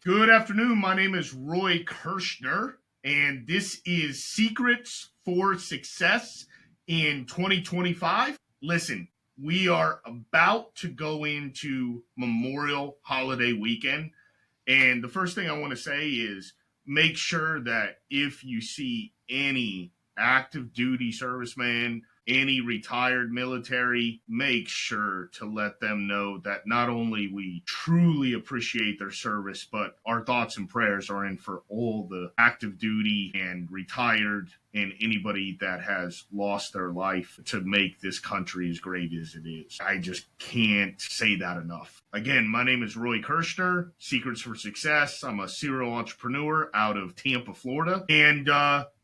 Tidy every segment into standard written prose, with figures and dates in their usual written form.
Good afternoon. My name is Roy Kirchner, and this is Secrets for Success in 2025. Listen, we are about to go into Memorial Holiday Weekend, and the first thing I want to say is make sure that if you see any active duty serviceman, any retired military, make sure to let them know that not only we truly appreciate their service, but our thoughts and prayers are in for all the active duty and retired and anybody that has lost their life to make this country as great as it is. I just can't say that enough. Again, my name is Roy Kirchner, Secrets for Success. I'm a serial entrepreneur out of Tampa, Florida. And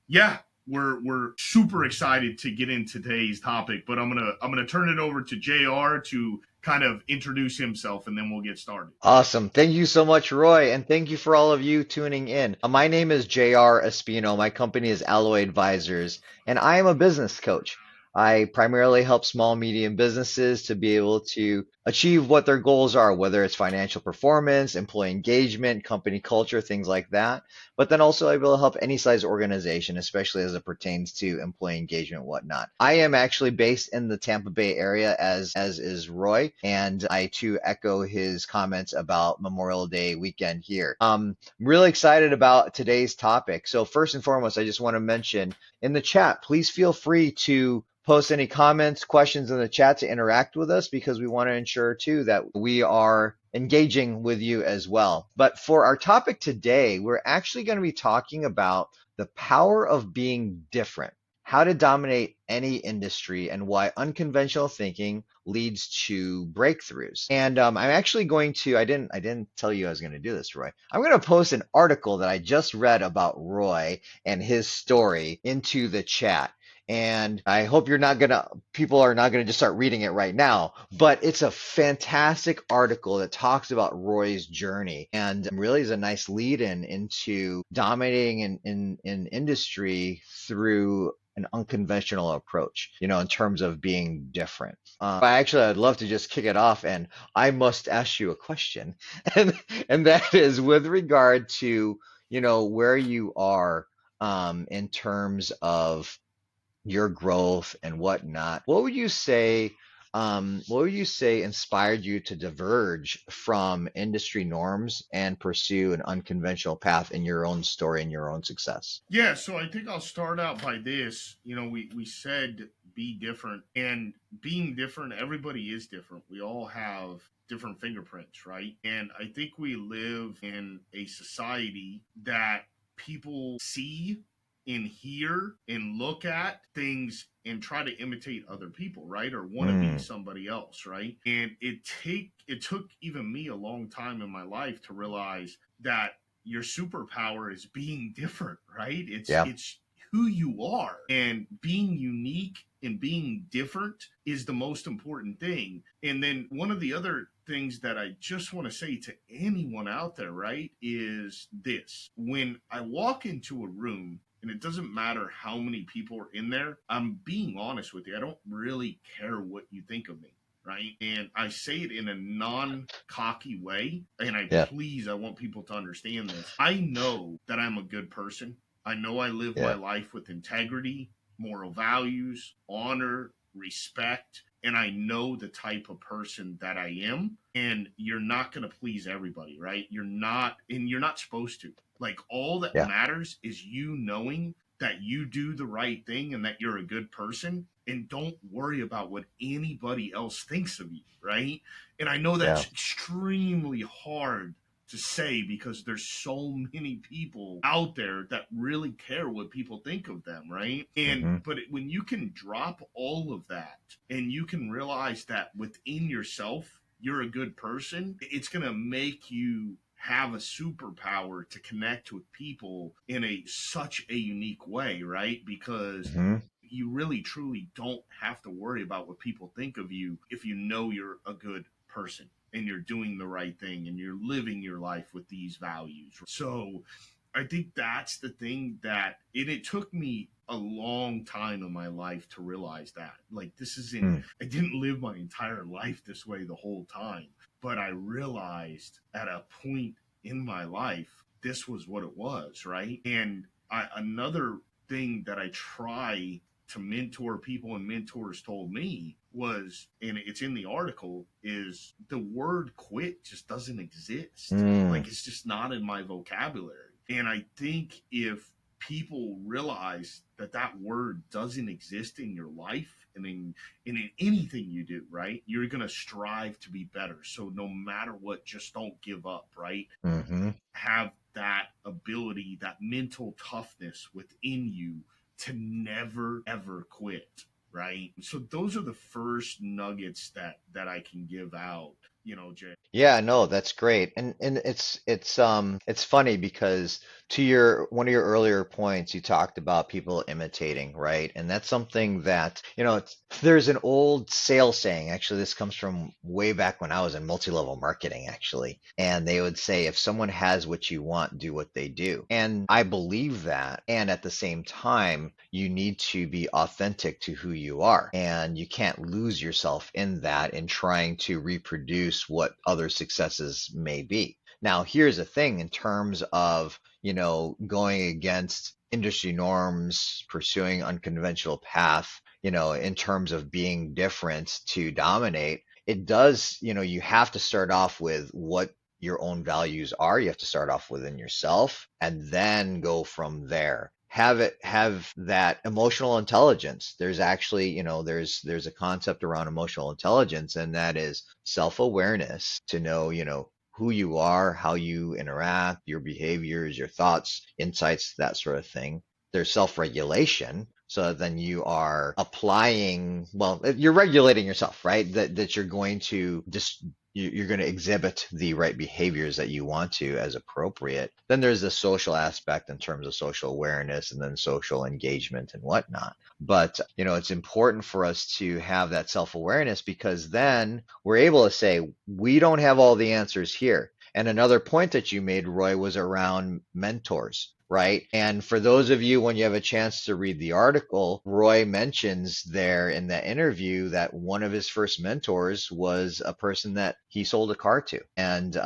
yeah, we're super excited to get into today's topic, but I'm gonna turn it over to JR to kind of introduce himself and then we'll get started. Awesome. Thank you so much, Roy, and thank you for all of you tuning in. My name is JR Espino. My company is Alloy Advisors, and I am a business coach. I primarily help small, medium businesses to be able to achieve what their goals are, whether it's financial performance, employee engagement, company culture, things like that. But then also I will help any size organization, especially as it pertains to employee engagement and whatnot. I am actually based in the Tampa Bay area as is Roy, and I too echo his comments about Memorial Day weekend here. I'm really excited about today's topic. So first and foremost, I just want to mention in the chat, please feel free to post any comments, questions in the chat to interact with us because we want to ensure too that we are engaging with you as well. But for our topic today, we're actually going to be talking about the power of being different, how to dominate any industry, and why unconventional thinking leads to breakthroughs. And I'm actually going to, I didn't tell you I was going to do this, Roy. I'm going to post an article that I just read about Roy and his story into the chat. And I hope people are not gonna just start reading it right now, but it's a fantastic article that talks about Roy's journey and really is a nice lead in into dominating in industry through an unconventional approach, in terms of being different. I'd love to just kick it off, and I must ask you a question, and that is with regard to where you are in terms of your growth and whatnot. What would you say inspired you to diverge from industry norms and pursue an unconventional path in your own story and your own success? Yeah, so I think I'll start out by this. We said be different, and being different, everybody is different. We all have different fingerprints, right? And I think we live in a society that people see and hear and look at things and try to imitate other people, right? Or want to be Mm, somebody else, right? And it took even me a long time in my life to realize that your superpower is being different, right? yeah, It's who you are, and being unique and being different is the most important thing. And then one of the other things that I just want to say to anyone out there, right, is this. When I walk into a room, and it doesn't matter how many people are in there, I'm being honest with you. I don't really care what you think of me, right? And I say it in a non cocky way. And yeah, I want people to understand this. I know that I'm a good person. I know I live my yeah, life with integrity, moral values, honor, respect, and I know the type of person that I am. And you're not going to please everybody, right? You're not supposed to. Like, all that yeah, matters is you knowing that you do the right thing and that you're a good person, and don't worry about what anybody else thinks of you, right? And I know yeah, that's extremely hard to say because there's so many people out there that really care what people think of them, right? And hmm, when you can drop all of that and you can realize that within yourself you're a good person, it's going to make you have a superpower to connect with people in a such a unique way, right? Because hmm, you really truly don't have to worry about what people think of you if you know you're a good person and you're doing the right thing and you're living your life with these values. So I think that's the thing that it took me a long time in my life to realize that. Like, this isn't, mm, I didn't live my entire life this way the whole time, but I realized at a point in my life, this was what it was, right? And another thing that I try to mentor people and mentors told me was, and it's in the article, is the word quit just doesn't exist. Mm, Like, it's just not in my vocabulary. And I think if people realize that that word doesn't exist in your life and in anything you do, right? You're going to strive to be better. So no matter what, just don't give up, right? hmm. Have that ability, that mental toughness within you to never ever quit, right? So those are the first nuggets that I can give out, Jay. Yeah, no, that's great. And it's funny because to your one of your earlier points, you talked about people imitating, right? And that's something that, there's an old sales saying, actually this comes from way back when I was in multi-level marketing actually. And they would say if someone has what you want, do what they do. And I believe that. And at the same time, you need to be authentic to who you are. And you can't lose yourself in that in trying to reproduce what other successes may be. Now, here's the thing in terms of, going against industry norms, pursuing unconventional path, in terms of being different to dominate, it does, you have to start off with what your own values are. You have to start off within yourself and then go from there. Have that emotional intelligence. There's actually, there's a concept around emotional intelligence, and that is self-awareness to know, who you are, how you interact, your behaviors, your thoughts, insights, that sort of thing. There's self-regulation. So then you are applying, well, you're regulating yourself, right? That you're going to just you're going to exhibit the right behaviors that you want to as appropriate. Then there's the social aspect in terms of social awareness and then social engagement and whatnot. But, it's important for us to have that self-awareness because then we're able to say, we don't have all the answers here. And another point that you made, Roy, was around mentors, right? And for those of you, when you have a chance to read the article, Roy mentions there in that interview that one of his first mentors was a person that he sold a car to. And,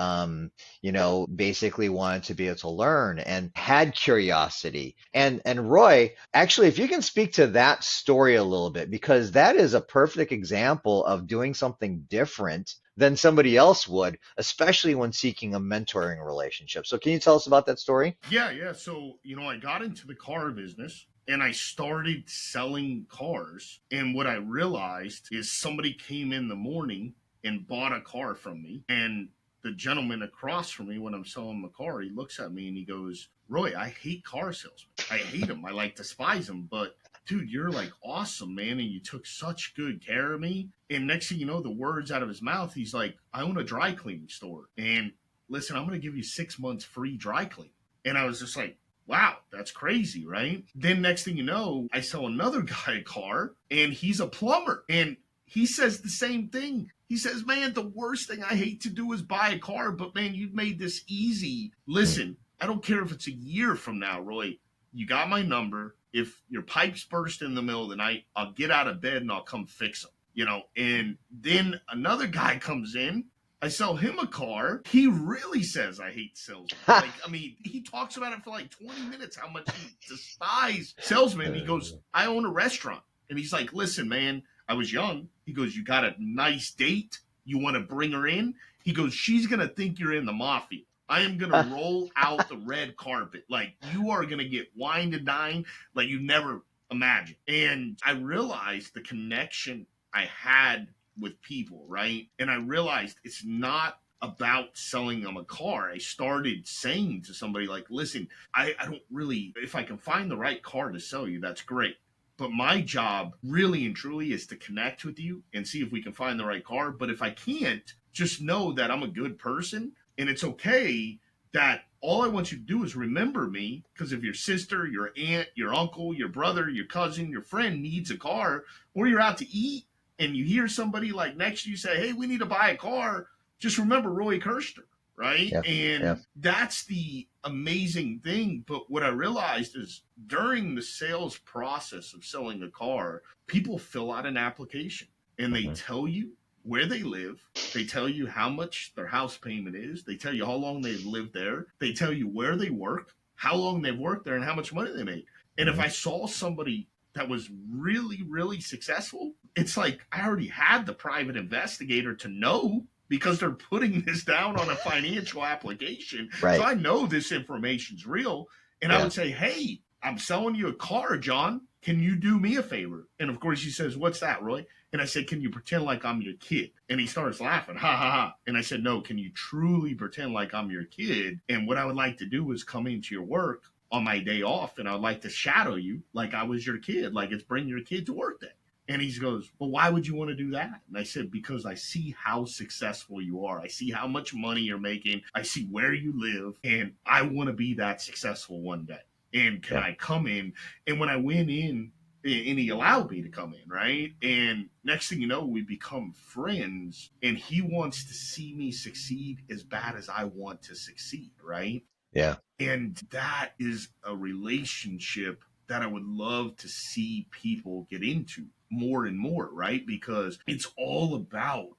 basically wanted to be able to learn and had curiosity. And Roy, actually, if you can speak to that story a little bit, because that is a perfect example of doing something different than somebody else would, especially when seeking a mentoring relationship. So can you tell us about that story? Yeah. So, I got into the car business and I started selling cars. And what I realized is somebody came in the morning and bought a car from me. And the gentleman across from me, when I'm selling the car, he looks at me and he goes, Roy, I hate car salesmen. I hate them. I like despise them. But dude, you're like awesome, man. And you took such good care of me. And next thing you know, the words out of his mouth, he's like, I own a dry cleaning store. And listen, I'm going to give you 6 months free dry clean. And I was just like, wow, that's crazy, right? Then next thing you know, I sell another guy a car and he's a plumber. And he says the same thing. He says, man, the worst thing I hate to do is buy a car, but man, you've made this easy. Listen, I don't care if it's a year from now, Roy. You got my number. If your pipes burst in the middle of the night, I'll get out of bed and I'll come fix them. And then another guy comes in. I sell him a car. He really says I hate salesmen. Like, I mean, he talks about it for like 20 minutes, how much he despises salesmen. He goes, I own a restaurant. And he's like, listen, man, I was young. He goes, you got a nice date? You want to bring her in? He goes, she's going to think you're in the mafia. I am going to roll out the red carpet. Like, you are going to get wine and dine like you never imagined. And I realized the connection I had with people, right? And I realized it's not about selling them a car. I started saying to somebody like, listen, I don't really, if I can find the right car to sell you, that's great. But my job really and truly is to connect with you and see if we can find the right car. But if I can't, just know that I'm a good person and it's okay that all I want you to do is remember me, because if your sister, your aunt, your uncle, your brother, your cousin, your friend needs a car, or you're out to eat and you hear somebody like next to you say, hey, we need to buy a car, just remember Roy Kirchner, right? Yeah, yeah. And that's the amazing thing. But what I realized is during the sales process of selling a car, people fill out an application and they Mhm. tell you where they live. They tell you how much their house payment is. They tell you how long they've lived there. They tell you where they work, how long they've worked there, and how much money they made. And if Hmm. I saw somebody that was really, really successful, it's like I already had the private investigator to know because they're putting this down on a financial application. So Right. I know this information's real. And I Yeah. would say, hey, I'm selling you a car, John. Can you do me a favor? And of course, he says, what's that, Roy? And I said, can you pretend like I'm your kid? And he starts laughing, ha ha ha. And I said, no, can you truly pretend like I'm your kid? And what I would like to do is come into your work on my day off, and I would like to shadow you like I was your kid, like it's bring your kid to work day. And he goes, well, why would you want to do that? And I said, because I see how successful you are. I see how much money you're making. I see where you live, and I want to be that successful one day. And can Yeah. I come in? And when I went in, and he allowed me to come in, right? And next thing you know, we become friends, and he wants to see me succeed as bad as I want to succeed, right? Yeah. And that is a relationship that I would love to see people get into more and more, right? Because it's all about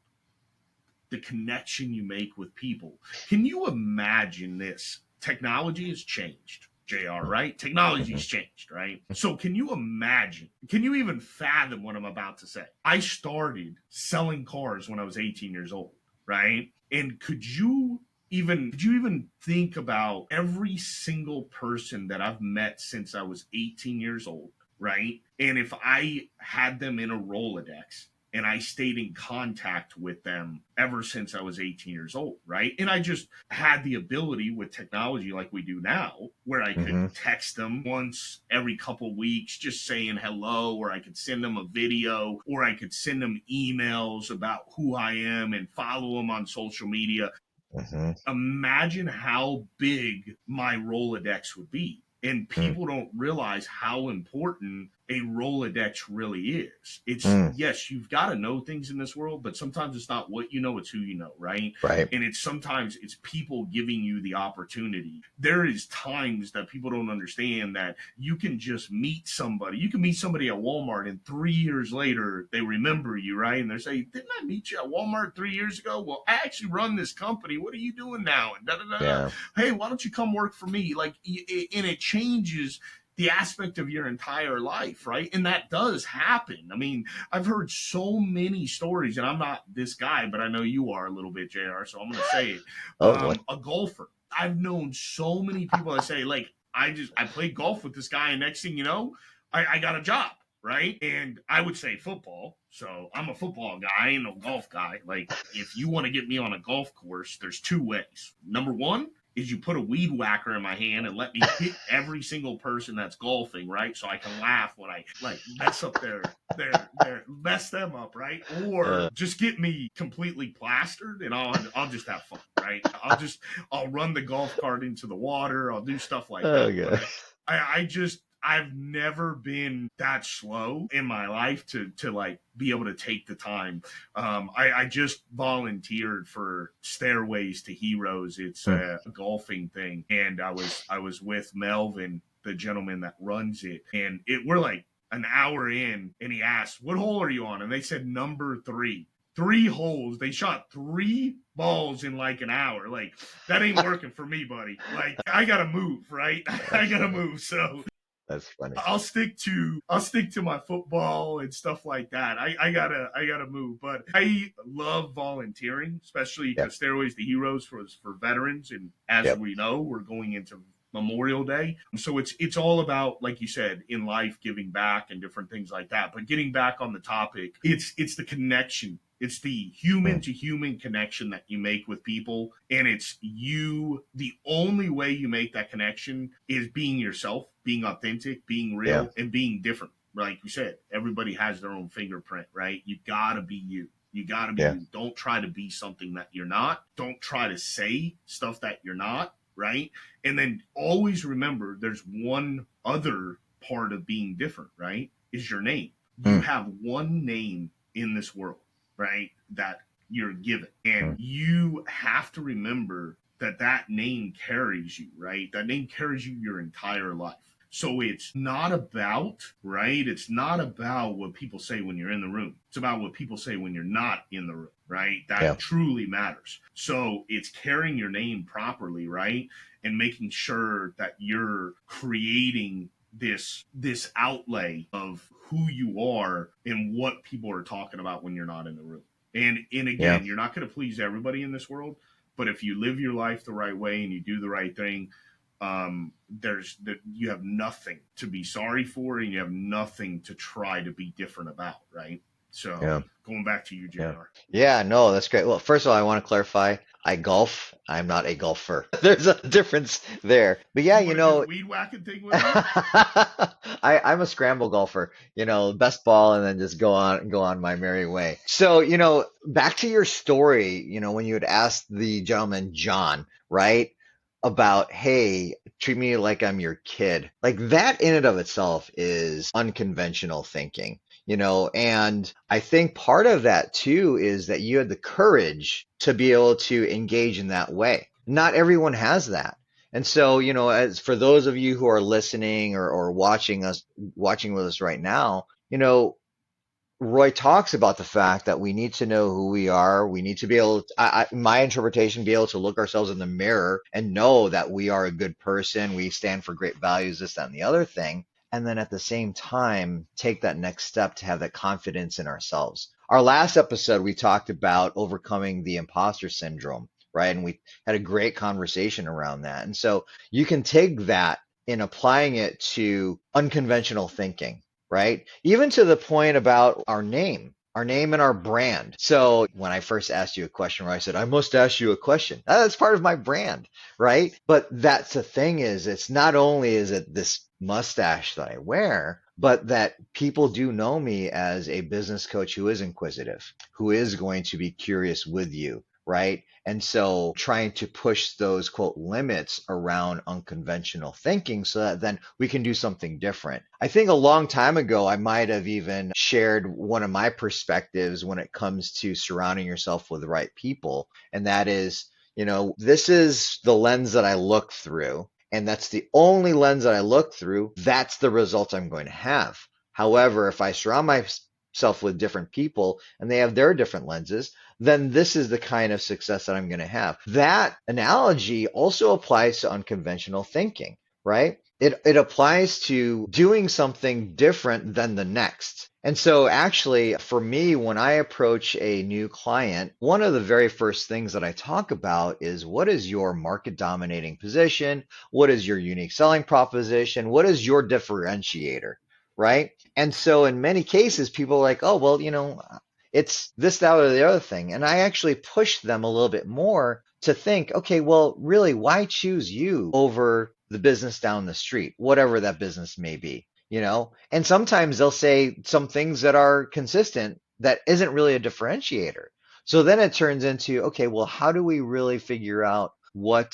the connection you make with people. Can you imagine this? Technology has changed, JR, right? Hmm. Technology's changed, right? So can you imagine? Can you even fathom what I'm about to say? I started selling cars when I was 18 years old, right? And could you even think about every single person that I've met since I was 18 years old, right? And if I had them in a Rolodex, and I stayed in contact with them ever since I was 18 years old, right? And I just had the ability with technology like we do now, where I could Hmm. text them once every couple weeks, just saying hello, or I could send them a video, or I could send them emails about who I am and follow them on social media. Hmm. Imagine how big my Rolodex would be. And Mm. people don't realize how important a Rolodex really is. It's, Mm. yes, you've got to know things in this world, but sometimes it's not what you know, it's who you know, right? Right. And it's sometimes it's people giving you the opportunity. There is times that people don't understand that you can just meet somebody. You can meet somebody at Walmart, and 3 years later they remember you, right? And they're saying, didn't I meet you at Walmart 3 years ago? Well, I actually run this company. What are you doing now? And da da da da. Yeah. Hey, why don't you come work for me? Like, and it changes the aspect of your entire life, right? And that does happen. I mean, I've heard so many stories, and I'm not this guy, but I know you are a little bit, JR, so I'm going to say it. Oh boy. A golfer. I've known so many people that say, like, I played golf with this guy, and next thing you know, I got a job, right? And I would say football. So I'm a football guy, I ain't no golf guy. Like, if you want to get me on a golf course, there's two ways. Number one is you put a weed whacker in my hand and let me hit every single person that's golfing, right? So I can laugh when I like mess up their mess them up, right? Or Uh, just get me completely plastered and I'll just have fun, right? I'll run the golf cart into the water, I'll do stuff like oh that. But god. I've never been that slow in my life to like be able to take the time. I just volunteered for Stairways to Heroes. It's Mm. a golfing thing, and I was with Melvin, the gentleman that runs it, and we're like an hour in, and he asked, "What hole are you on?" And they said number three. 3 holes. They shot 3 balls in like an hour. Like, that ain't working for me, buddy. Like, I gotta move, right? I That's gotta funny. move. So That's funny. I'll stick to my football and stuff like that. I gotta move, but I love volunteering, especially Yep. because Stairways to Heroes for veterans, and as Yep. we know, we're going into Memorial Day, so it's all about, like you said, in life, giving back and different things like that. But getting back on the topic, it's the connection. It's the human Mm. to human connection that you make with people. And it's you, the only way you make that connection is being yourself, being authentic, being Yeah. real, and being different. Like you said, everybody has their own fingerprint, right? You gotta be you. You gotta be Yeah. you. Don't try to be something that you're not. Don't try to say stuff that you're not, right? And then always remember there's one other part of being different, right? Is your name. You Mm. have one name in this world, right? That you're given. And Mm. you have to remember that name carries you, right? That name carries you your entire life. So it's not about, right? It's not about what people say when you're in the room. It's about what people say when you're not in the room, right? Yeah. That truly matters. So it's carrying your name properly, right? And making sure that you're creating this outlay of who you are and what people are talking about when you're not in the room. And Yeah. again, you're not going to please everybody in this world, but if you live your life the right way and you do the right thing, there's that you have nothing to be sorry for, and you have nothing to try to be different about, right? So Yeah. going back to you, Yeah. JR. Yeah, no, that's great. Well, first of all, I want to clarify, I golf. I'm not a golfer. There's a difference there. But yeah, You want to do the weed whacking thing with me? I'm a scramble golfer, best ball and then just go on my merry way. So, back to your story, when you had asked the gentleman, John, right, about, hey, treat me like I'm your kid. Like that in and of itself is unconventional thinking, and I think part of that too is that you had the courage to be able to engage in that way. Not everyone has that. And so, as for those of you who are listening or watching with us right now, Roy talks about the fact that we need to know who we are. We need to be able to, my interpretation, be able to look ourselves in the mirror and know that we are a good person. We stand for great values, this, that, and the other thing. And then at the same time, take that next step to have that confidence in ourselves. Our last episode, we talked about overcoming the imposter syndrome, right? And we had a great conversation around that. And so you can take that in applying it to unconventional thinking, right? Even to the point about our name and our brand. So when I first asked you a question, where I said, I must ask you a question. That's part of my brand, right? But that's the thing is, it's not only is it this mustache that I wear, but that people do know me as a business coach who is inquisitive, who is going to be curious with you, right? And so trying to push those quote limits around unconventional thinking so that then we can do something different. I think a long time ago, I might have even shared one of my perspectives when it comes to surrounding yourself with the right people. And that is, this is the lens that I look through. And that's the only lens that I look through. That's the result I'm going to have. However, if I surround myself with different people and they have their different lenses, then this is the kind of success that I'm going to have. That analogy also applies to unconventional thinking, right? It applies to doing something different than the next. And so actually for me, when I approach a new client, one of the very first things that I talk about is what is your market dominating position? What is your unique selling proposition? What is your differentiator? Right. And so in many cases, people are like, oh, well, it's this, that, or the other thing. And I actually push them a little bit more to think, okay, well, really, why choose you over the business down the street, whatever that business may be, And sometimes they'll say some things that are consistent that isn't really a differentiator. So then it turns into, okay, well, how do we really figure out what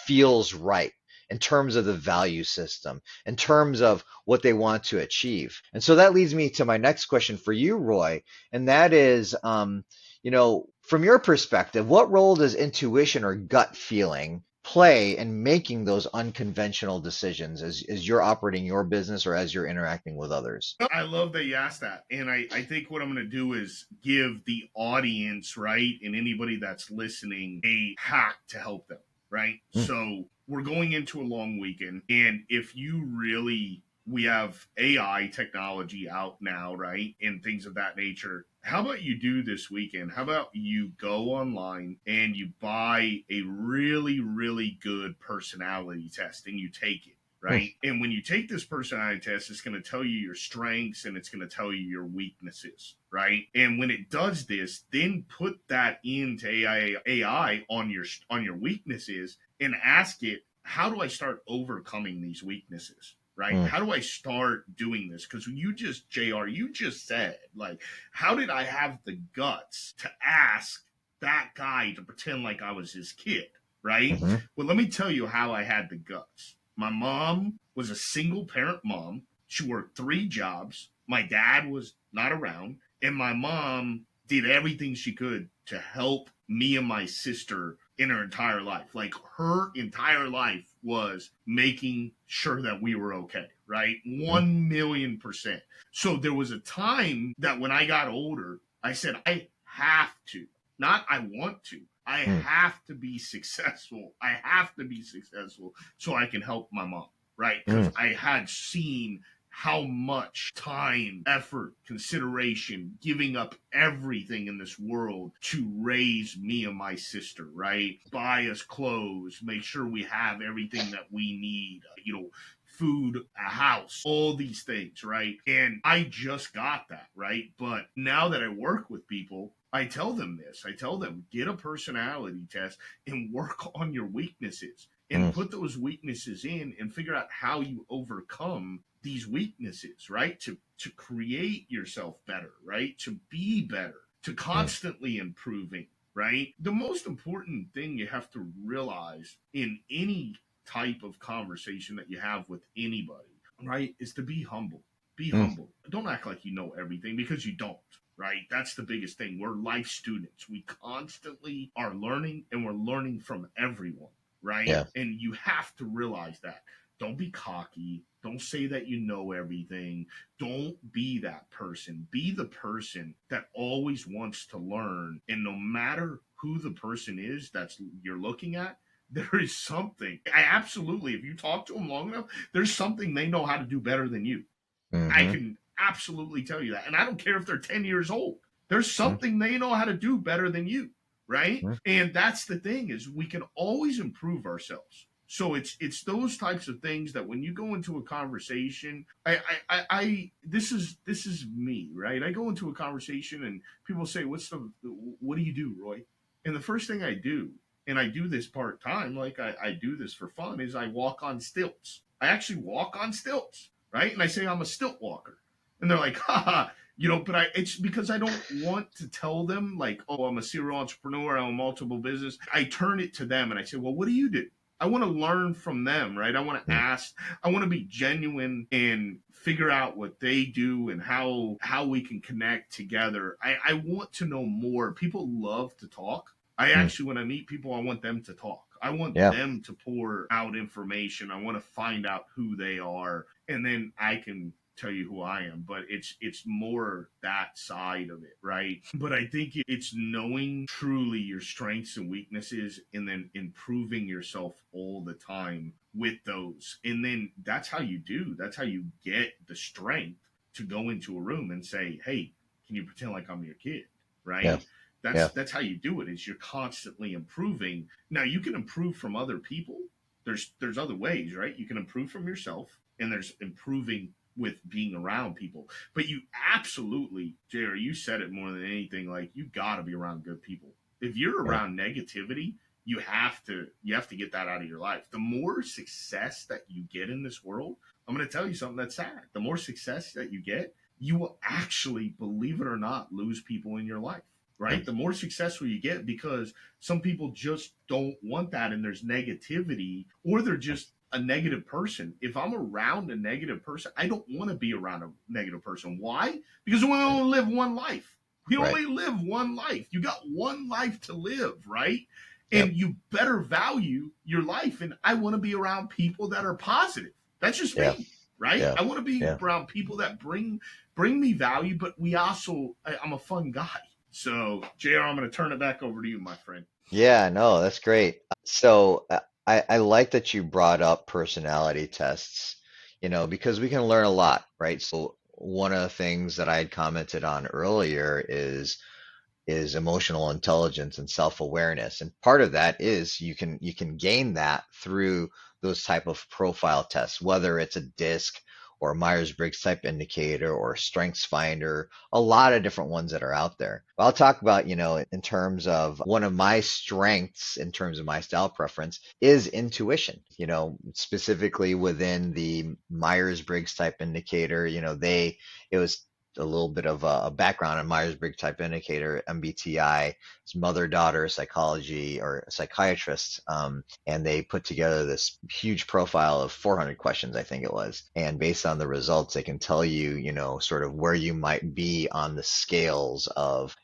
feels right in terms of the value system, in terms of what they want to achieve? And so that leads me to my next question for you, Roy, and that is, from your perspective, what role does intuition or gut feeling play in making those unconventional decisions as you're operating your business or as you're interacting with others? I love that you asked that. And I think what I'm going to do is give the audience, right, and anybody that's listening a hack to help them, right? Mm, So we're going into a long weekend. And if you really, we have AI technology out now, right? And things of that nature. How about you do this weekend? How about you go online and you buy a really, really good personality test and you take it, mm, right? And when you take this personality test, it's going to tell you your strengths and it's going to tell you your weaknesses, right? And when it does this, then put that into AI on your weaknesses and ask it, how do I start overcoming these weaknesses? Right? mm, How do I start doing this? Because you just, JR, you just said, like, how did I have the guts to ask that guy to pretend like I was his kid? Right? mhm, Well, let me tell you how I had the guts. My mom was a single parent mom. She worked three jobs. My dad was not around. And my mom did everything she could to help me and my sister in her entire life. Like her entire life was making sure that we were okay, right? Mm, 1,000,000%. So there was a time that when I got older, I said, I have to, not I want to. I mm, have to be successful. I have to be successful so I can help my mom, right? Because mm, I had seen how much time, effort, consideration, giving up everything in this world to raise me and my sister, right? Buy us clothes, make sure we have everything that we need, food, a house, all these things, right? And I just got that, right? But now that I work with people, I tell them this. I tell them, get a personality test and work on your weaknesses and mm, put those weaknesses in and figure out how you overcome these weaknesses, right? To create yourself better, right? To be better, to mm, constantly improving, right? The most important thing you have to realize in any type of conversation that you have with anybody, right, is to be humble. Be mm. humble. Don't act like you know everything because you don't, right? That's the biggest thing. We're life students. We constantly are learning and we're learning from everyone, right? Yeah, And you have to realize that. Don't be cocky. Don't say that you know everything. Don't be that person. Be the person that always wants to learn. And no matter who the person is that's you're looking at, there is something. I absolutely, if you talk to them long enough, there's something they know how to do better than you. I mm-hmm, can absolutely tell you that. And I don't care if they're 10 years old. There's mm, something they know how to do better than you, right? mm, And that's the thing is we can always improve ourselves. So it's those types of things that when you go into a conversation, I this is me, right? I go into a conversation and people say, what do you do, Roy? And the first thing I do, and I do this part time, like I do this for fun, is I walk on stilts. I actually walk on stilts, right? And I say I'm a stilt walker. And they're like, haha, but it's because I don't want to tell them like, oh, I'm a serial entrepreneur, I'm a multiple business. I turn it to them and I say, well, what do you do? I want to learn from them, right? I want to mm. ask, I want to be genuine and figure out what they do and how we can connect together. I want to know more. People love to talk. I Mm. actually, when I meet people, I want them to talk. I want Yeah, them to pour out information. I want to find out who they are, and then I can tell you who I am. But it's more that side of it, right? But I think it's knowing truly your strengths and weaknesses, and then improving yourself all the time with those. And then that's how you do. That's how you get the strength to go into a room and say, "Hey, can you pretend like I'm your kid?" yeah, Right? That's yeah, that's how you do it. Is you're constantly improving. Now you can improve from other people. There's other ways, right? You can improve from yourself, and there's improving with being around people. But you absolutely, JR, you said it more than anything. Like you got to be around good people. If you're yeah, around negativity, you have to get that out of your life. The more success that you get in this world, I'm going to tell you something that's sad. The more success that you get, you will actually, believe it or not, lose people in your life, mm, right? The more successful you get, because some people just don't want that and there's negativity, or they're just a negative person. If I'm around a negative person, I don't want to be around a negative person. Why? Because we yeah, only live one life. We right. only live one life. You got one life to live, right? Yep, And you better value your life. And I want to be around people that are positive. That's just yeah, me, right? yeah, I want to be yeah. around people that bring me value, but I'm a fun guy. So, JR, I'm going to turn it back over to you, my friend. Yeah, no, that's great. So I like that you brought up personality tests, because we can learn a lot, right? So one of the things that I had commented on earlier is emotional intelligence and self-awareness. And part of that is you can gain that through those type of profile tests, whether it's a DISC or a Myers-Briggs type indicator or Strengths Finder, a lot of different ones that are out there. But I'll talk about, in terms of one of my strengths in terms of my style preference is intuition, specifically within the Myers-Briggs type indicator, it was a little bit of a background on Myers-Briggs type indicator, MBTI. It's mother-daughter psychology or psychiatrists, and they put together this huge profile of 400 questions, I think it was. And based on the results, they can tell you, sort of where you might be on the scales of,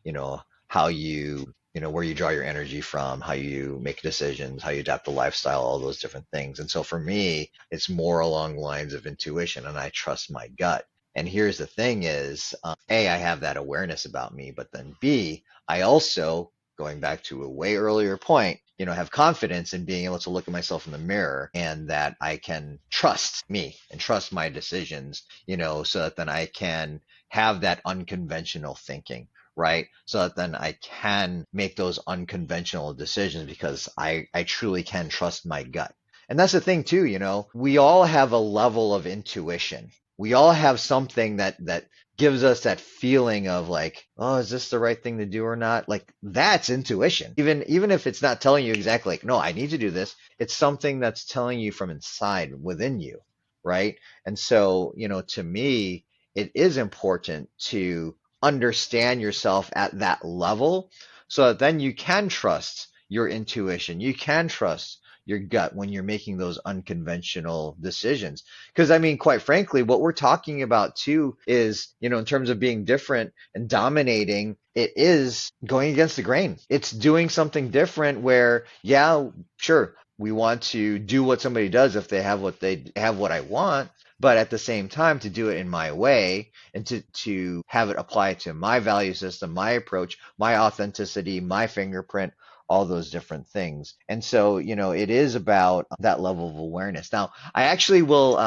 how you where you draw your energy from, how you make decisions, how you adapt the lifestyle, all those different things. And so for me, it's more along the lines of intuition, and I trust my gut. And here's the thing is, A, I have that awareness about me, but then B, I also, going back to a way earlier point, have confidence in being able to look at myself in the mirror and that I can trust me and trust my decisions, so that then I can have that unconventional thinking, right? So that then I can make those unconventional decisions because I truly can trust my gut. And that's the thing too, we all have a level of intuition. We all have something that gives us that feeling of like, oh, is this the right thing to do or not? Like that's intuition. Even if it's not telling you exactly like, no, I need to do this, it's something that's telling you from inside within you, right? And so, to me, it is important to understand yourself at that level so that then you can trust your intuition. You can trust your gut when you're making those unconventional decisions. Because, I mean, quite frankly, what we're talking about too is, in terms of being different and dominating, it is going against the grain. It's doing something different where, yeah, sure, we want to do what somebody does if they have what I want, but at the same time to do it in my way and to have it apply to my value system, my approach, my authenticity, my fingerprint, all those different things. And so, it is about that level of awareness. Now, I actually will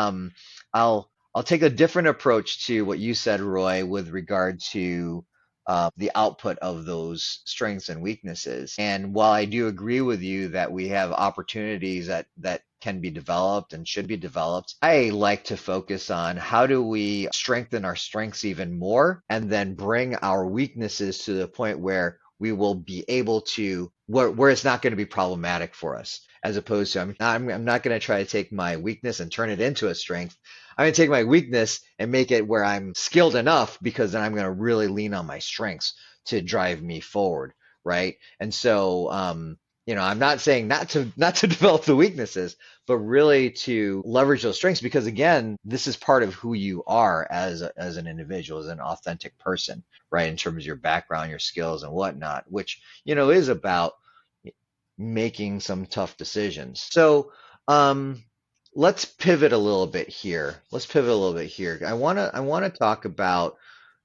I'll take a different approach to what you said, Roy, with regard to the output of those strengths and weaknesses. And while I do agree with you that we have opportunities that can be developed and should be developed, I like to focus on how do we strengthen our strengths even more and then bring our weaknesses to the point where we will be able to where it's not going to be problematic for us, as opposed to I'm not going to try to take my weakness and turn it into a strength. I'm going to take my weakness and make it where I'm skilled enough, because then I'm going to really lean on my strengths to drive me forward, right? And so, I'm not saying not to develop the weaknesses, but really to leverage those strengths, because again, this is part of who you are as an individual, as an authentic person, right? In terms of your background, your skills, and whatnot, which is about making some tough decisions. So, let's pivot a little bit here. I want to talk about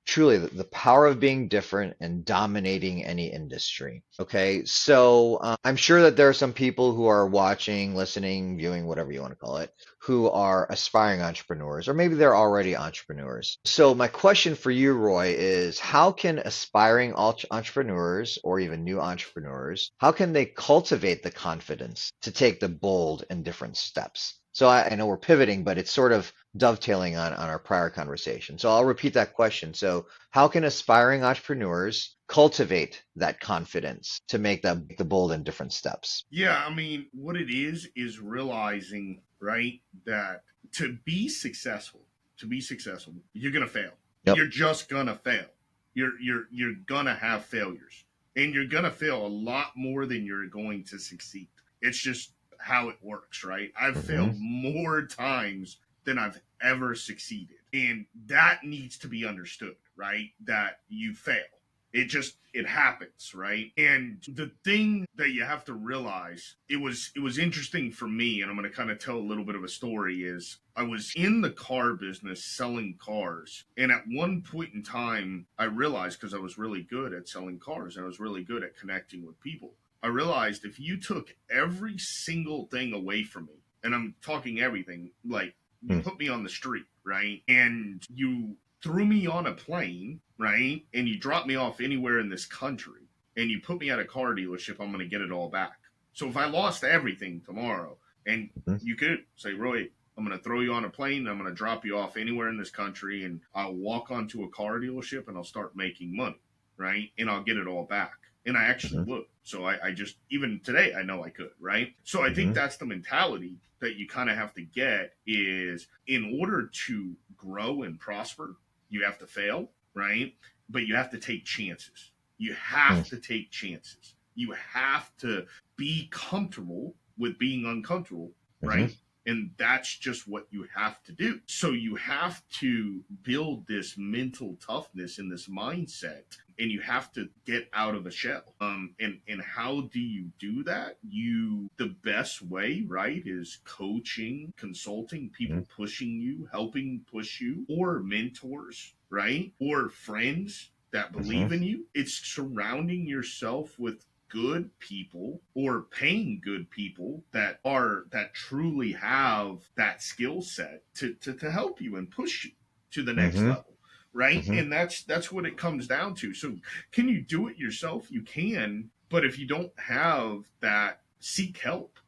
truly the power of being different and dominating any industry. Okay, so I'm sure that there are some people who are watching, listening, viewing, whatever you want to call it, who are aspiring entrepreneurs, or maybe they're already entrepreneurs. So my question for you, Roy, is how can aspiring entrepreneurs or even new entrepreneurs, how can they cultivate the confidence to take the bold and different steps? So I know we're pivoting, but it's sort of dovetailing on our prior conversation. So I'll repeat that question. So how can aspiring entrepreneurs cultivate that confidence to make the bold and different steps? Yeah, I mean, what it is realizing, right, that to be successful, you're gonna fail. Yep. You're just gonna fail. You're gonna have failures, and you're gonna fail a lot more than you're going to succeed. It's just how it works, right? I've Hmm. failed more times than I've ever succeeded, and that needs to be understood, right? That you fail, it happens, right? And the thing that you have to realize, it was interesting for me, and I'm going to kind of tell a little bit of a story. Is I was in the car business selling cars, and at one point in time I realized, because I was really good at selling cars and I was really good at connecting with people, I realized if you took every single thing away from me, and I'm talking everything, like you Mm. put me on the street, right? And you threw me on a plane, right? And you dropped me off anywhere in this country and you put me at a car dealership, I'm going to get it all back. So if I lost everything tomorrow, and Hmm. you could say, Roy, I'm going to throw you on a plane, I'm going to drop you off anywhere in this country, and I'll walk onto a car dealership and I'll start making money, right? And I'll get it all back. And I actually Hmm. would. So I just, even today, I know I could, right? So I think Hmm. that's the mentality that you kind of have to get, is in order to grow and prosper, you have to fail, right? But you have to take chances. You have to take chances. You have to be comfortable with being uncomfortable, Hmm. right? And that's just what you have to do. So you have to build this mental toughness and this mindset, and you have to get out of the shell. And how do you do that? The best way, right, is coaching, consulting, people pushing you, helping push you, or mentors, right, or friends that Hmm. believe in you. It's surrounding yourself with good people or paying good people that truly have that skill set to help you and push you to the next Hmm. level, right? Hmm. And that's what it comes down to. So can you do it yourself? You can, but if you don't have that, seek help,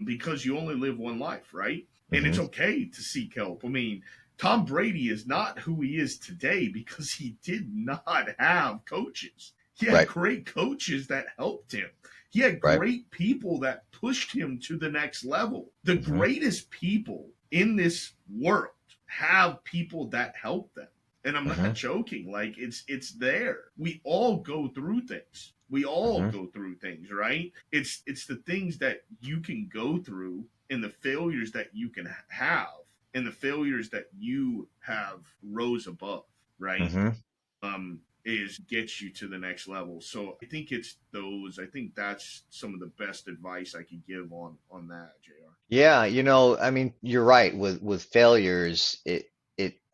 because you only live one life, right? And Hmm. it's okay to seek help. I mean, Tom Brady is not who he is today because he did not have coaches. He had Right. great coaches that helped him. He had Right. great people that pushed him to the next level. The Hmm. greatest people in this world have people that help them. And I'm not Hmm. joking. Like it's there. We all go through things. We all Hmm. go through things, right? It's the things that you can go through and the failures that you can have and the failures that you have rose above, right? Hmm. Is gets you to the next level. So I think it's those. I think that's some of the best advice I could give on that, JR. Yeah, I mean, you're right. With failures, it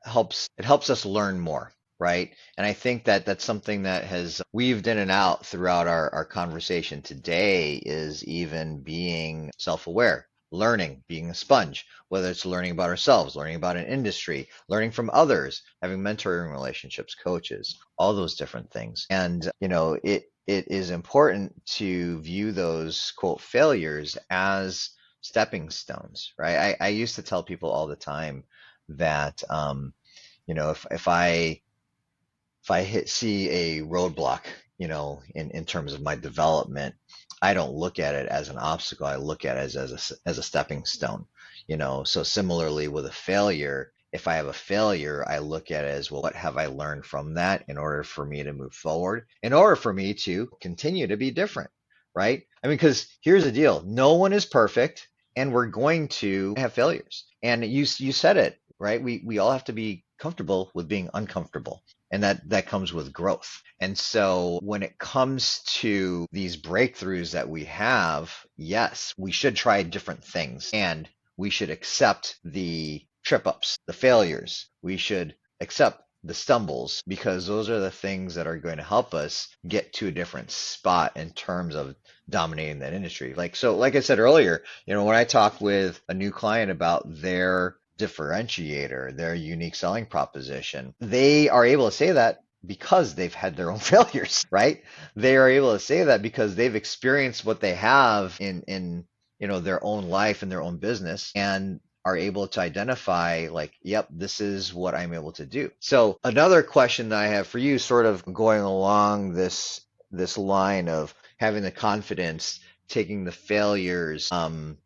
helps us learn more, right? And I think that that's something that has weaved in and out throughout our conversation today is even being self-aware, learning, being a sponge, whether it's learning about ourselves, learning about an industry, learning from others, having mentoring relationships, coaches, all those different things. And, it is important to view those quote failures as stepping stones, right? I used to tell people all the time that if I see a roadblock, in terms of my development, I don't look at it as an obstacle. I look at it as a stepping stone. So similarly with a failure, if I have a failure, I look at it as, well, what have I learned from that in order for me to move forward, in order for me to continue to be different, right? I mean, because here's the deal: no one is perfect, and we're going to have failures. And you said it, right? We all have to be comfortable with being uncomfortable, and that comes with growth. And so when it comes to these breakthroughs that we have, yes, we should try different things, and we should accept the trip ups, the failures. We should accept the stumbles, because those are the things that are going to help us get to a different spot in terms of dominating that industry. Like I said earlier, when I talk with a new client about their differentiator, their unique selling proposition, they are able to say that because they've had their own failures, right? They are able to say that because they've experienced what they have in their own life and their own business, and are able to identify, like, yep, this is what I'm able to do. So another question that I have for you, sort of going along this line of having the confidence, taking the failures, and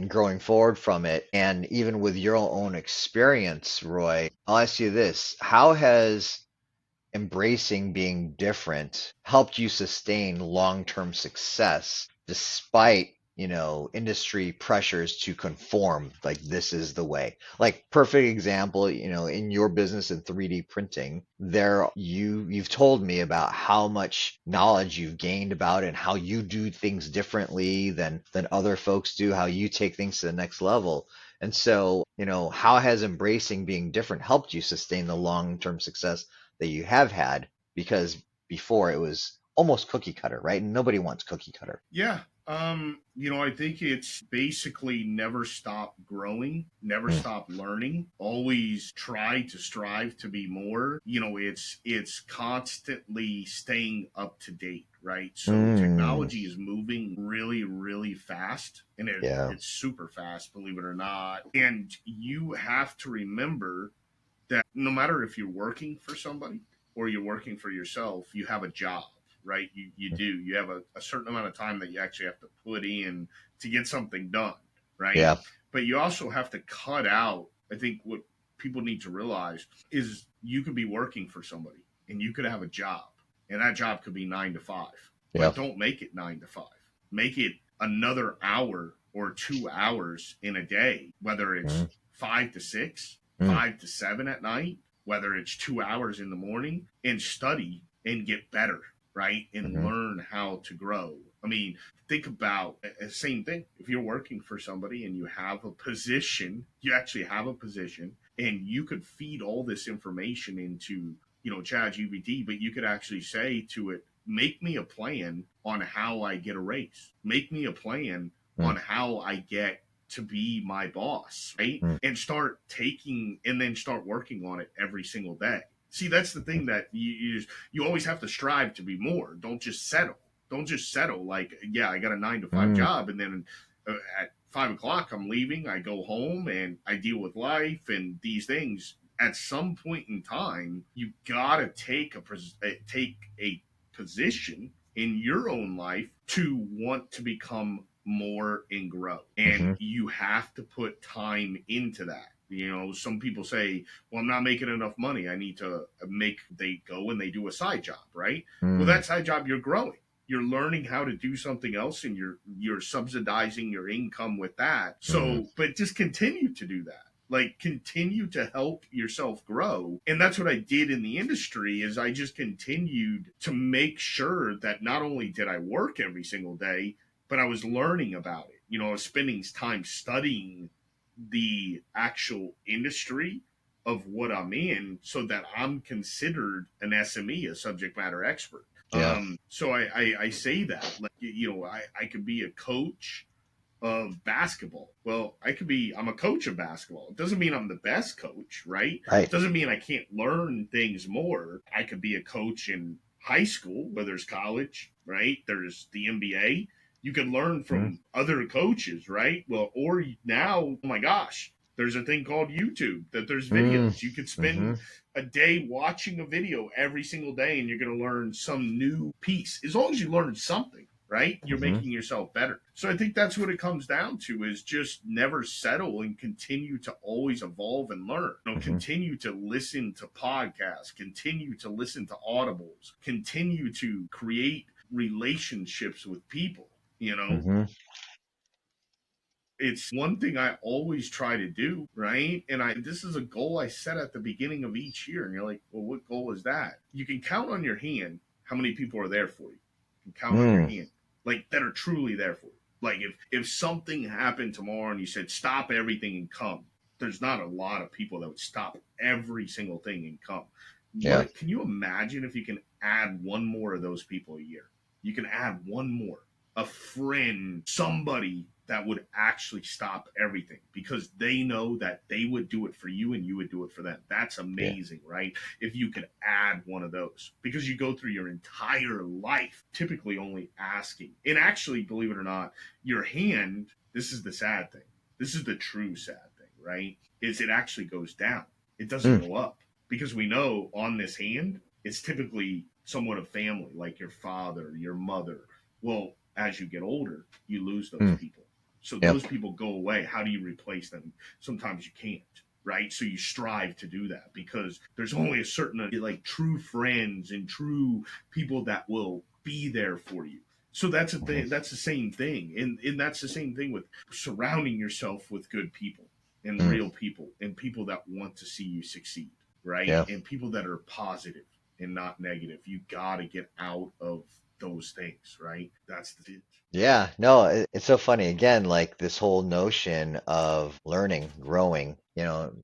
growing forward from it. And even with your own experience, Roy, I'll ask you this: how has embracing being different helped you sustain long-term success despite, industry pressures to conform, like this is the way? Like, perfect example, in your business in 3D printing, you've told me about how much knowledge you've gained about it and how you do things differently than other folks do, how you take things to the next level. And so, how has embracing being different helped you sustain the long-term success that you have had? Because before it was almost cookie cutter, right? And nobody wants cookie cutter. Yeah. I think it's basically never stop growing, never Mm, stop learning, always try to strive to be more. It's constantly staying up to date, right? So mm, technology is moving really, really fast, and yeah. it's super fast, believe it or not. And you have to remember that no matter if you're working for somebody or you're working for yourself, you have a job, right? You do. You have a certain amount of time that you actually have to put in to get something done, right? Yeah. But you also have to cut out, I think what people need to realize is you could be working for somebody and you could have a job, and that job could be 9 to 5, Yeah. but don't make it 9 to 5. Make it another hour or 2 hours in a day, whether it's Mm, 5 to 6, mm, 5 to 7 at night, whether it's 2 hours in the morning, and study and get better, right? And mhm, learn how to grow. I mean, think about the same thing. If you're working for somebody and you have a position, you actually have a position, and you could feed all this information into, ChatGPT, but you could actually say to it, make me a plan on how I get a raise. Make me a plan mm, on how I get to be my boss, right? mm, And start taking and then start working on it every single day. See, that's the thing that you always have to strive to be more. Don't just settle. Don't just settle like, yeah, I got a 9 to 5 mm, job, and then at 5 o'clock I'm leaving. I go home and I deal with life and these things. At some point in time, you gotta take a position in your own life to want to become more and grow. And mhm. you have to put time into that. Some people say, well, I'm not making enough money. I need to they go and they do a side job, right? Well, Mm, that side job, you're growing. You're learning how to do something else, and you're subsidizing your income with that. mhm, So, but just continue to do that, like continue to help yourself grow. And that's what I did in the industry, is I just continued to make sure that not only did I work every single day, but I was learning about it. I was spending time studying the actual industry of what I'm in, so that I'm considered an SME, a subject matter expert. yeah, So I say that, like, I could be a coach of basketball. Well, I'm a coach of basketball. It doesn't mean I'm the best coach, right? right. Doesn't mean I can't learn things more. I could be a coach in high school, where there's college, right? There's the NBA. You can learn Mm, from other coaches, right? Well, or now, oh my gosh, there's a thing called YouTube, that there's mm, videos. You could spend mhm, a day watching a video every single day, and you're going to learn some new piece. As long as you learn something, right? You're mhm, making yourself better. So I think that's what it comes down to, is just never settle and continue to always evolve and learn. mhm, Continue to listen to podcasts, continue to listen to audibles, continue to create relationships with people, you know mhm, it's one thing I always try to do, right? And I this is a goal I set at the beginning of each year. And you're like, well, what goal is that? You can count on your hand how many people are there for you. You can count on your mm, hand, like, that are truly there for you. Like, if something happened tomorrow and you said stop everything and come, there's not a lot of people that would stop every single thing and come. yeah. What can you imagine if you can add one more of those people a year? You can add one more, a friend, somebody that would actually stop everything because they know that they would do it for you and you would do it for them. That's Yeah. amazing, right? If you could add one of those, because you go through your entire life typically only asking. And actually, believe it or not, your hand, this is the sad thing. This is the true sad thing, right? Is it actually goes down. It doesn't Mm, go up, because we know on this hand, it's typically somewhat of family, like your father, your mother. Well, as you get older, you lose those mm, people. So yeah. those people go away. How do you replace them? Sometimes you can't, right? So you strive to do that, because there's only a certain, like, true friends and true people that will be there for you. So that's a Mhm, thing. That's the same thing, and that's the same thing with surrounding yourself with good people and mm, real people and people that want to see you succeed, right? yeah. And people that are positive and not negative. You got to get out of those things, right? That's the Yeah, no, it's so funny. Again, like this whole notion of learning, growing,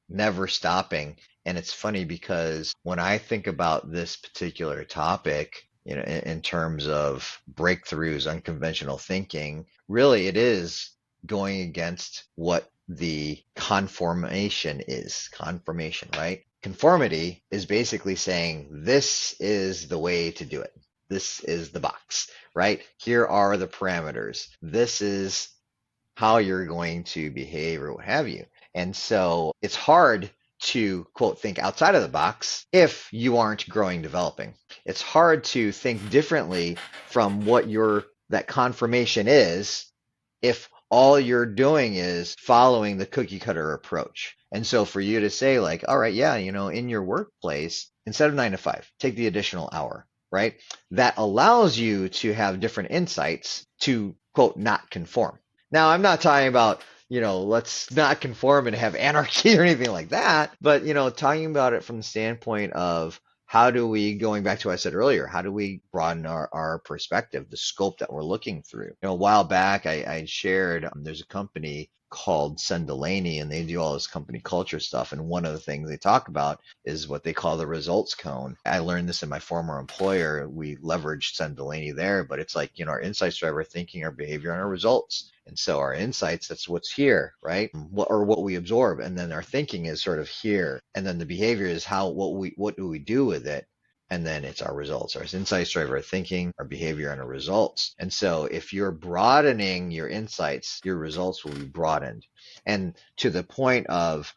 never stopping. And it's funny because when I think about this particular topic, in terms of breakthroughs, unconventional thinking, really it is going against what the conformation is. Conformation, right? Conformity is basically saying this is the way to do it. This is the box, right? Here are the parameters. This is how you're going to behave or what have you. And so it's hard to quote think outside of the box if you aren't growing, developing. It's hard to think differently from what your that confirmation is if all you're doing is following the cookie cutter approach. And so for you to say like, all right, yeah, in your workplace, instead of 9 to 5, take the additional hour, right? That allows you to have different insights to quote not conform. Now, I'm not talking about, let's not conform and have anarchy or anything like that, but, talking about it from the standpoint of how do we, going back to what I said earlier, how do we broaden our perspective, the scope that we're looking through? A while back, I shared there's a company called Sendelaney, and they do all this company culture stuff. And one of the things they talk about is what they call the results cone. I learned this in my former employer. We leveraged Sendelaney there, but it's like, our insights drive our thinking, our behavior, and our results. And so our insights, that's what's here, right? What we absorb. And then our thinking is sort of here. And then the behavior is what do we do with it? And then it's our results. Our insights drive our thinking, our behavior, and our results. And so if you're broadening your insights, your results will be broadened. And to the point of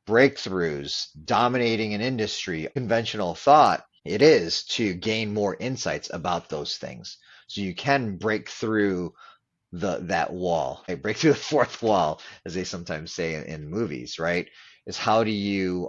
breakthroughs, dominating an industry, conventional thought, it is to gain more insights about those things. So you can break through that wall, right? Break through the fourth wall, as they sometimes say in movies, right? Is how do you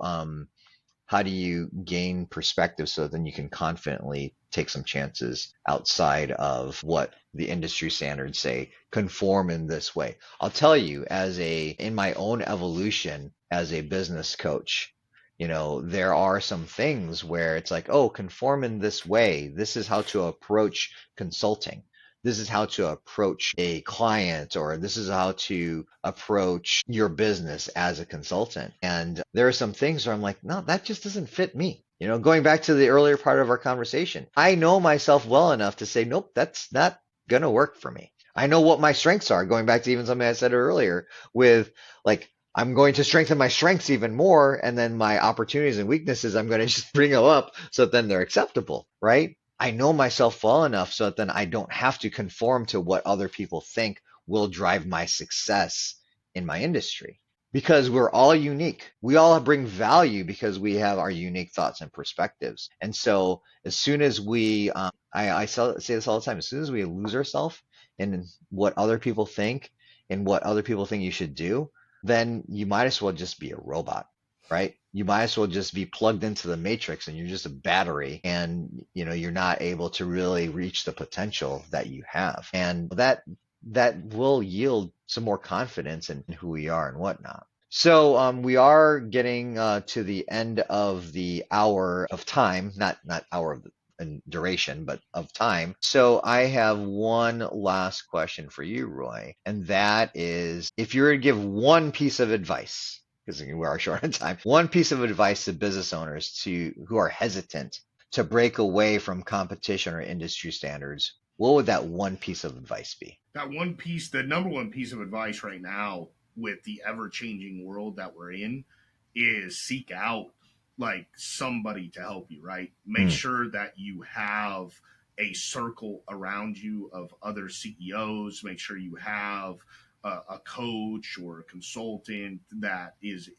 gain perspective so then you can confidently take some chances outside of what the industry standards say, conform in this way. I'll tell you, in my own evolution as a business coach, there are some things where it's like, oh, conform in this way. This is how to approach consulting. This is how to approach a client, or this is how to approach your business as a consultant. And there are some things where I'm like, no, that just doesn't fit me. Going back to the earlier part of our conversation, I know myself well enough to say, nope, that's not going to work for me. I know what my strengths are, going back to even something I said earlier with like, I'm going to strengthen my strengths even more, and then my opportunities and weaknesses, I'm going to just bring them up so that then they're acceptable, right? I know myself well enough so that then I don't have to conform to what other people think will drive my success in my industry. Because we're all unique. We all bring value because we have our unique thoughts and perspectives. And so as soon as I say this all the time, as soon as we lose ourselves in what other people think and what other people think you should do, then you might as well just be a robot, right? You might as well just be plugged into the matrix and you're just a battery, and you're not able to really reach the potential that you have. And that will yield some more confidence in who we are and whatnot. So we are getting to the end of the hour of time, not hour of in duration, but of time. So I have one last question for you, Roy, and that is, if you were to give one piece of advice, because we are short on time, one piece of advice to business owners who are hesitant to break away from competition or industry standards, what would that one piece of advice be? That one piece, the number one piece of advice right now with the ever changing world that we're in, is seek out like somebody to help you, right? Make Mm, sure that you have a circle around you of other CEOs. Make sure you have a coach or a consultant that is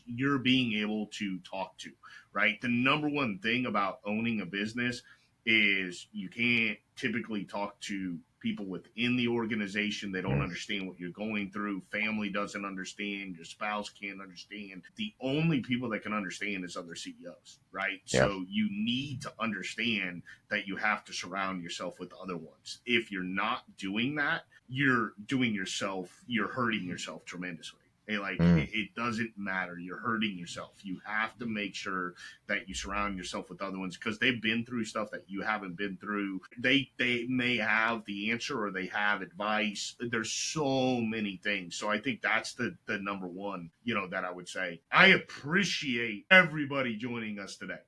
you're being able to talk to, right? The number one thing about owning a business is you can't typically talk to people within the organization. They don't mm, understand what you're going through. Family doesn't understand. Your spouse can't understand. The only people that can understand is other CEOs, right? yeah. So you need to understand that you have to surround yourself with other ones. If you're not doing that, you're hurting yourself tremendously. Mm, It doesn't matter. You're hurting yourself. You have to make sure that you surround yourself with other ones because they've been through stuff that you haven't been through. They may have the answer or they have advice. There's so many things. So I think that's the number one, that I would say. I appreciate everybody joining us today.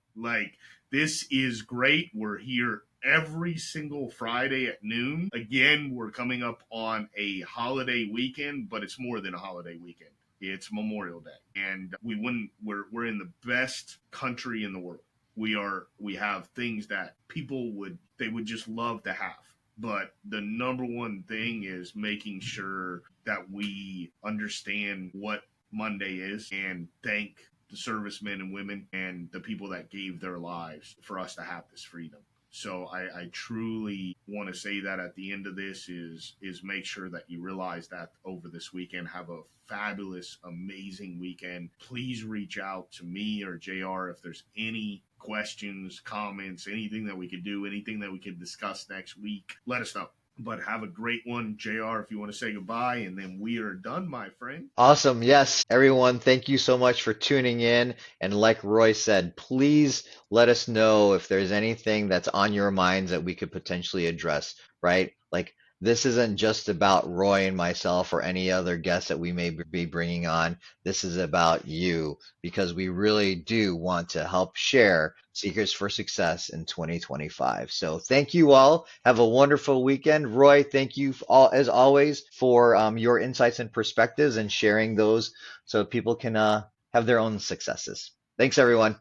This is great. We're here every single Friday at noon. Again, we're coming up on a holiday weekend, but it's more than a holiday weekend. It's Memorial Day, and we're in the best country in the world. We have things that they would just love to have. But the number one thing is making sure that we understand what Monday is and thank the servicemen and women and the people that gave their lives for us to have this freedom. So I truly want to say that at the end of this is make sure that you realize that over this weekend. Have a fabulous, amazing weekend. Please reach out to me or JR if there's any questions, comments, anything that we could do, anything that we could discuss next week. Let us know. But have a great one, JR, if you want to say goodbye, and then we are done, my friend. Awesome. Yes, everyone, thank you so much for tuning in. And like Roy said, please let us know if there's anything that's on your minds that we could potentially address, right? Like, this isn't just about Roy and myself or any other guests that we may be bringing on. This is about you because we really do want to help share secrets for success in 2025. So thank you all. Have a wonderful weekend. Roy, thank you all as always for your insights and perspectives and sharing those so people can have their own successes. Thanks, everyone.